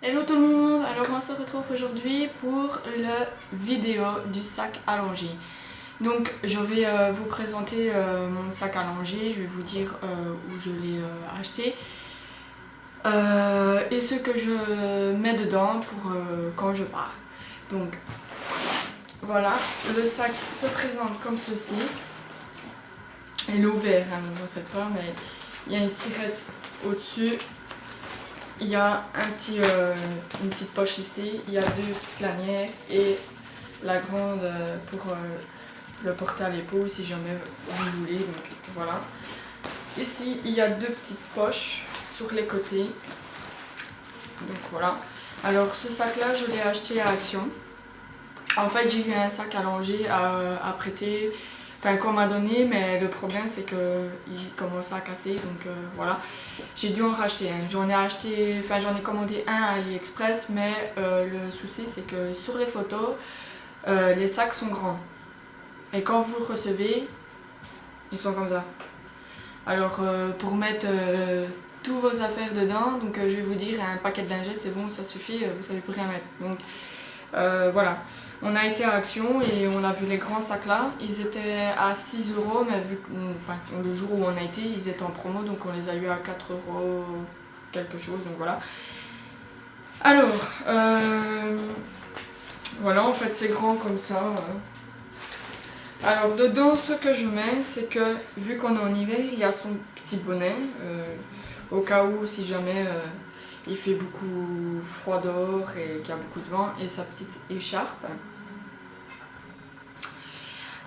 Hello tout le monde, alors on se retrouve aujourd'hui pour la vidéo du sac allongé. Donc je vais vous présenter mon sac allongé, je vais vous dire où je l'ai acheté et ce que je mets dedans pour quand je pars. Donc voilà, le sac se présente comme ceci. Il est ouvert, hein, ne vous en faites pas, mais il y a une tirette au-dessus. Il y a une petite poche ici, il y a deux petites lanières et la grande pour le porter à l'épaule si jamais vous voulez. Donc voilà. Ici, il y a deux petites poches sur les côtés. Donc voilà. Alors ce sac-là, je l'ai acheté à Action. En fait, j'ai eu un sac allongé à prêter. Enfin, qu'on m'a donné, mais le problème c'est qu'il commençait à casser, donc voilà. J'ai dû en racheter un. J'en ai commandé un à AliExpress, mais le souci c'est que sur les photos, les sacs sont grands. Et quand vous le recevez, ils sont comme ça. Alors pour mettre tous vos affaires dedans, donc je vais vous dire, un paquet de lingettes c'est bon, ça suffit, vous savez plus rien mettre. Donc voilà. On a été à Action et on a vu les grands sacs là. Ils étaient à 6 €, mais vu que le jour où on a été, ils étaient en promo, donc on les a eu à 4 € quelque chose, donc voilà. Alors, voilà, en fait c'est grand comme ça. Alors dedans, ce que je mets, c'est que vu qu'on est en hiver, il y a son petit bonnet, au cas où si jamais il fait beaucoup froid dehors et qu'il y a beaucoup de vent, et sa petite écharpe.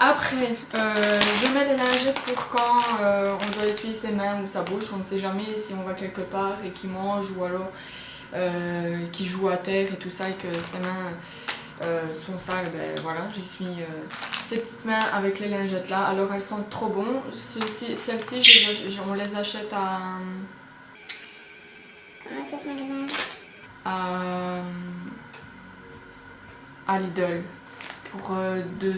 Après, je mets des lingettes pour quand on doit essuyer ses mains ou sa bouche. On ne sait jamais si on va quelque part et qu'il mange ou alors qu'il joue à terre et tout ça et que ses mains sont sales. Ben voilà, j'essuie ces petites mains avec les lingettes là. Alors elles sentent trop bon. Celles-ci, on les achète Comment c'est ce magasin? À Lidl. Pour 2 €,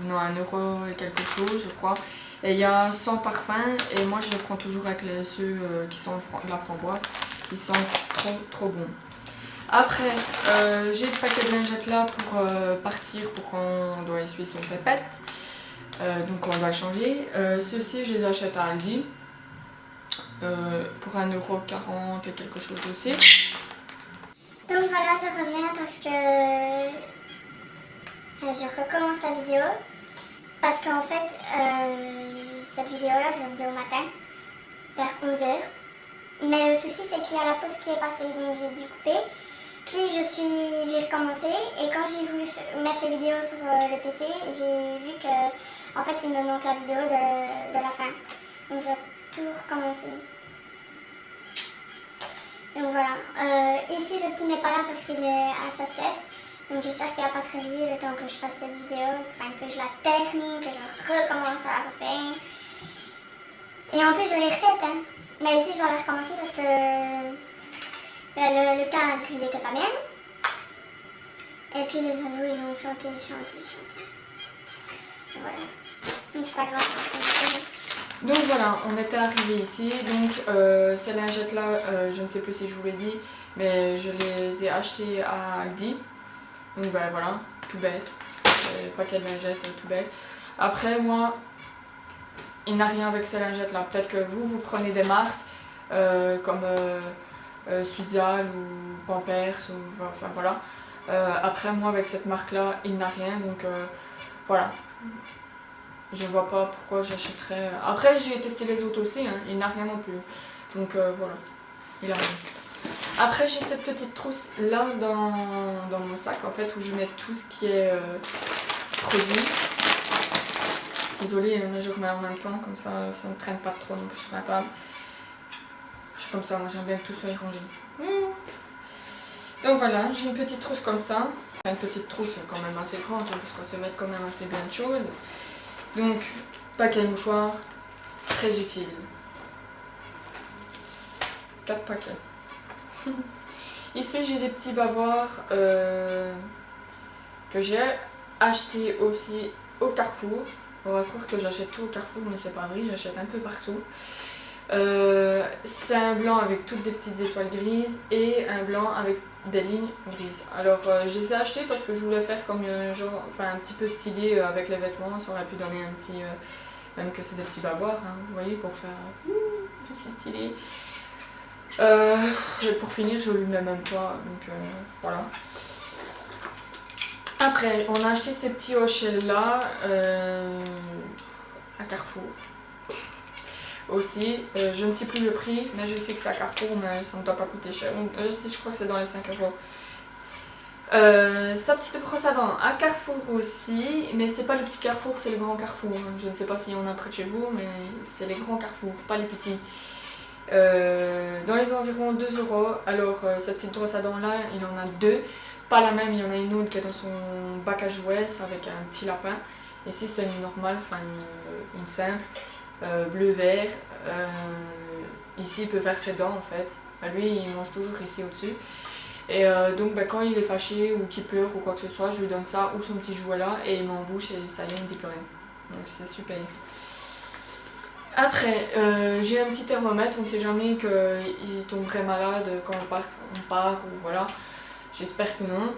non 1 € et quelque chose je crois. Et il y a 100 parfums et moi je les prends toujours avec ceux qui sont de la framboise. Ils sont trop bons. Après j'ai le paquet de lingettes là pour partir pour quand on doit essuyer son pépette. Donc on va le changer. Ceux-ci je les achète à Aldi. Pour 1,40 € et quelque chose aussi. Donc voilà, je reviens parce que je recommence la vidéo parce qu'en fait cette vidéo là je la faisais au matin vers 11 h, mais le souci c'est qu'il y a la pause qui est passée, donc j'ai dû couper, puis j'ai recommencé et quand j'ai voulu mettre les vidéos sur le PC, j'ai vu que en fait il me manque la vidéo de la fin, donc je vais tout recommencer. Donc voilà, ici le petit n'est pas là parce qu'il est à sa sieste. Donc j'espère qu'il va pas se réveiller le temps que je fasse cette vidéo, enfin que je la termine, que je recommence à la refaire. Et en plus je l'ai refaite, hein. Mais ici je dois la recommencer parce que le cadre il était pas bien. Et puis les oiseaux ils ont chanté. Donc voilà, donc c'est pas grave. Donc voilà, on était arrivé ici, donc ces lingettes là, je ne sais plus si je vous l'ai dit, mais je les ai achetées à Aldi. Donc ben voilà, tout bête, paquet de lingettes, tout bête. Après moi, il n'a rien avec ces lingettes là, peut-être que vous prenez des marques comme Suidzal ou Pampers, ou enfin voilà. Après moi avec cette marque là, il n'a rien, donc voilà. Je vois pas pourquoi j'achèterais. Après j'ai testé les autres aussi, hein. Il n'a rien non plus. Donc voilà, il a rien. Après j'ai cette petite trousse là dans mon sac en fait où je mets tout ce qui est produit. Désolée, mais je remets en même temps, comme ça ne traîne pas trop non plus sur la table. Je suis comme ça, moi j'aime bien que tout soit rangé. Donc voilà, j'ai une petite trousse comme ça. Une petite trousse quand même assez grande, hein, parce qu'on sait mettre quand même assez bien de choses. Donc, paquet de mouchoirs, très utile. 4 paquets. Ici, j'ai des petits bavoirs que j'ai achetés aussi au Carrefour. On va croire que j'achète tout au Carrefour, mais c'est pas vrai, j'achète un peu partout. C'est un blanc avec toutes des petites étoiles grises et un blanc avec des lignes grises. Alors je les ai achetés parce que je voulais faire comme genre, enfin un petit peu stylé avec les vêtements, ça aurait pu donner un petit, même que c'est des petits bavoirs, hein, vous voyez, pour faire je suis stylée. Et pour finir, je lui mets même pas, donc voilà. Après, on a acheté ces petits hochets là à Carrefour. Aussi, je ne sais plus le prix, mais je sais que c'est à Carrefour, mais ça ne doit pas coûter cher. Je crois que c'est dans les 5 euros. Sa petite brosse à dents à Carrefour aussi, mais c'est pas le petit Carrefour, c'est le grand Carrefour. Je ne sais pas s'il y en a près de chez vous, mais c'est les grands Carrefour, pas les petits. Dans les environs 2 euros. Alors, cette petite brosse à dents là, il en a deux. Pas la même, il y en a une autre qui est dans son bac à jouets avec un petit lapin. Ici, c'est une normale, enfin une simple. Bleu-vert. Ici, il peut faire ses dents en fait. Lui, il mange toujours ici au-dessus. Et donc, quand il est fâché ou qu'il pleure ou quoi que ce soit, je lui donne ça ou son petit jouet là et il m'en bouche et ça y est, il me dit plus rien. Donc, c'est super. Après, j'ai un petit thermomètre. On ne sait jamais qu'il tomberait malade quand on part ou voilà. J'espère que non.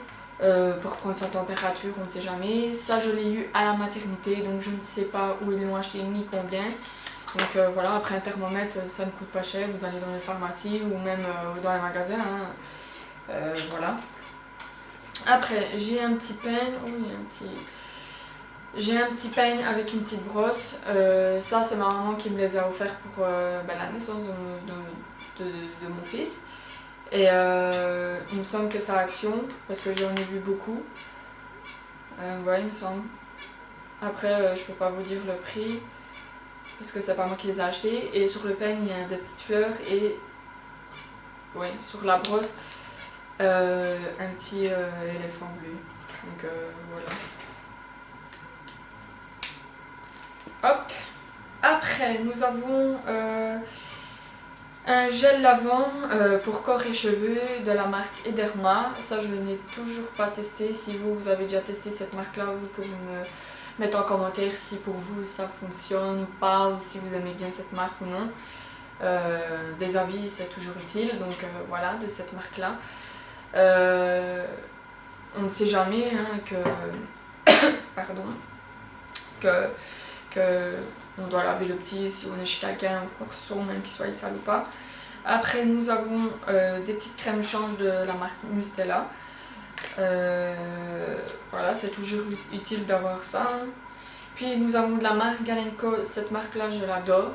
Pour prendre sa température, on ne sait jamais. Ça, je l'ai eu à la maternité, donc je ne sais pas où ils l'ont acheté ni combien. Donc voilà, après un thermomètre, ça ne coûte pas cher. Vous allez dans les pharmacies ou même dans les magasins. Hein. Voilà. Après, j'ai un petit peigne. J'ai un petit peigne avec une petite brosse. Ça, c'est ma maman qui me les a offerts pour la naissance de mon fils. Et il me semble que ça a Action, parce que j'en ai vu beaucoup. Ouais, il me semble. Après, je peux pas vous dire le prix, parce que c'est pas moi qui les ai achetés. Et sur le peigne, il y a des petites fleurs. Et ouais, sur la brosse, un petit éléphant bleu. Donc voilà. Hop. Après, nous avons un gel lavant pour corps et cheveux de la marque Ederma. Ça, je ne l'ai toujours pas testé. Si vous avez déjà testé cette marque-là, vous pouvez me mettre en commentaire si pour vous ça fonctionne ou pas, ou si vous aimez bien cette marque ou non. Des avis, c'est toujours utile. Donc voilà, de cette marque-là. On ne sait jamais pardon, que on doit laver le petit si on est chez quelqu'un ou quoi que ce soit, même qu'il soit sale ou pas. Après, nous avons des petites crèmes change de la marque Mustela. Voilà, c'est toujours utile d'avoir ça. Puis nous avons de la marque Galenco. Cette marque-là, je l'adore.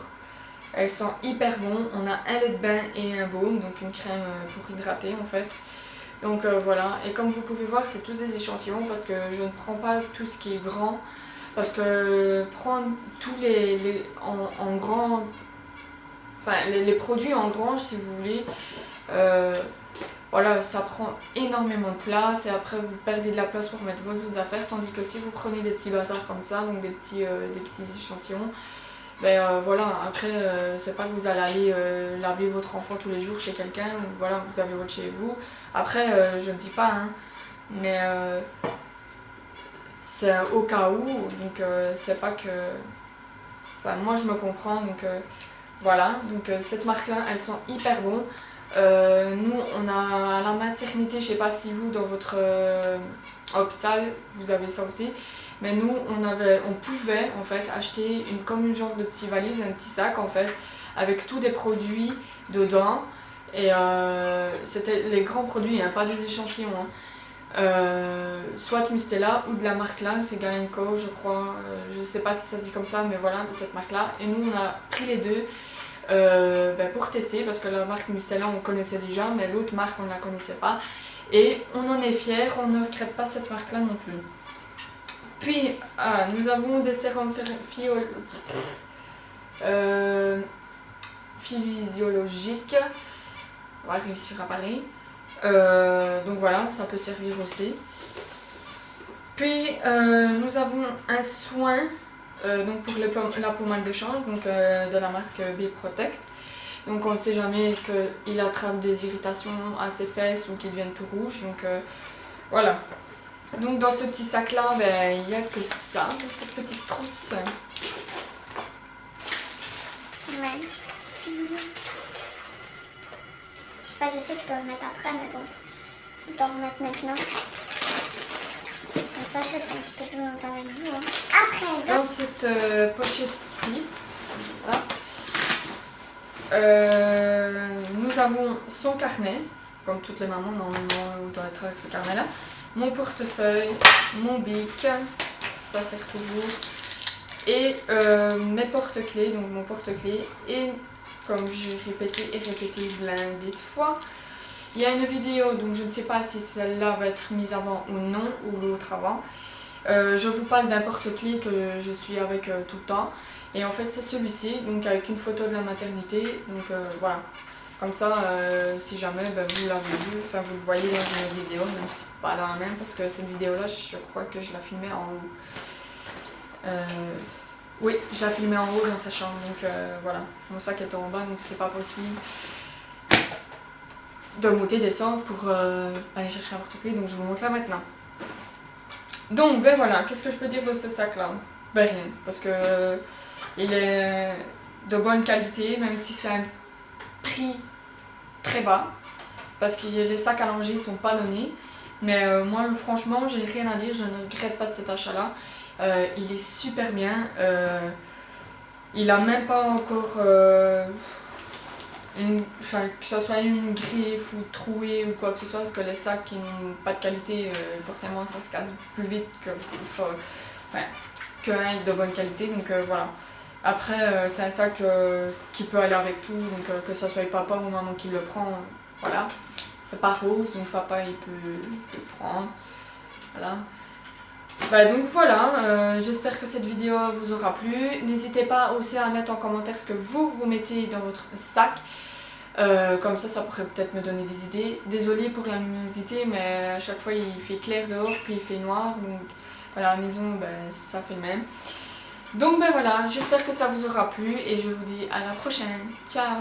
Elles sont hyper bonnes. On a un lait de bain et un baume, donc une crème pour hydrater en fait. Donc voilà, et comme vous pouvez voir, c'est tous des échantillons parce que je ne prends pas tout ce qui est grand. Parce que prendre tous en grand, enfin les produits en grand si vous voulez, voilà, ça prend énormément de place et après vous perdez de la place pour mettre vos autres affaires. Tandis que si vous prenez des petits bazars comme ça, donc des petits échantillons, ben voilà, après c'est pas que vous allez aller laver votre enfant tous les jours chez quelqu'un, voilà, vous avez votre chez vous. Après, je ne dis pas, hein, mais c'est au cas où, donc c'est pas que... Enfin, moi je me comprends, donc voilà. Donc cette marque-là, elles sont hyper bonnes. Nous, on a à la maternité, je sais pas si vous, dans votre hôpital, vous avez ça aussi. Mais nous, on pouvait en fait acheter comme une genre de petite valise, un petit sac en fait, avec tous des produits dedans. Et c'était les grands produits, hein, pas des échantillons. Hein. Soit Mustela ou de la marque là, c'est Galenco je crois, je sais pas si ça se dit comme ça, mais voilà, de cette marque là. Et nous on a pris les deux pour tester, parce que la marque Mustela on connaissait déjà, mais l'autre marque on ne la connaissait pas. Et on en est fiers, on ne regrette pas cette marque là non plus. Puis nous avons des sérums physiologiques, on va réussir à parler. Donc voilà, ça peut servir aussi. Puis nous avons un soin donc pour la pommade de change, donc de la marque B-Protect. Donc on ne sait jamais qu'il attrape des irritations à ses fesses ou qu'il devienne tout rouge. Donc voilà. Donc dans ce petit sac là, il n'y a que ça, dans cette petite trousse. Ouais. Enfin, je sais que tu peux remettre après, mais bon, autant remettre maintenant. Comme ça, je reste un petit peu plus longtemps avec vous. Hein. Après, dans cette pochette-ci, voilà, nous avons son carnet, comme toutes les mamans, normalement, on doit être avec le carnet là. Mon portefeuille, mon bic, ça sert toujours. Et mes porte-clés, donc mon porte-clés. Et comme j'ai répété et répété blindé de fois, il y a une vidéo, donc je ne sais pas si celle-là va être mise avant ou non, ou l'autre avant. Je vous parle d'un porte-clés que je suis avec tout le temps. Et en fait c'est celui-ci, donc avec une photo de la maternité. Donc voilà, comme ça si jamais vous l'avez vu, enfin vous le voyez dans une vidéo, même si pas dans la même, parce que cette vidéo-là je crois que je la filmais en haut. Oui, je la filmais en haut dans sa chambre, donc voilà, mon sac était en bas, donc c'est pas possible de monter, descendre pour aller chercher un porte-clés, donc je vous montre là maintenant. Donc ben voilà, qu'est-ce que je peux dire de ce sac là? Ben rien, parce que il est de bonne qualité, même si c'est un prix très bas, parce que les sacs à langer sont pas donnés, mais moi franchement j'ai rien à dire, je ne regrette pas de cet achat là. Il est super bien, il a même pas encore que ce soit une griffe ou trouée ou quoi que ce soit, parce que les sacs qui n'ont pas de qualité, forcément ça se casse plus vite qu'un de bonne qualité, donc voilà. Après c'est un sac qui peut aller avec tout, donc que ce soit le papa ou maman qui le prend, voilà. C'est pas rose, donc papa il peut le prendre, voilà. Bah donc voilà, j'espère que cette vidéo vous aura plu. N'hésitez pas aussi à mettre en commentaire ce que vous mettez dans votre sac. Comme ça pourrait peut-être me donner des idées. Désolée pour la luminosité, mais à chaque fois il fait clair dehors, puis il fait noir. Donc à la maison, ça fait le même. Donc voilà, j'espère que ça vous aura plu et je vous dis à la prochaine. Ciao!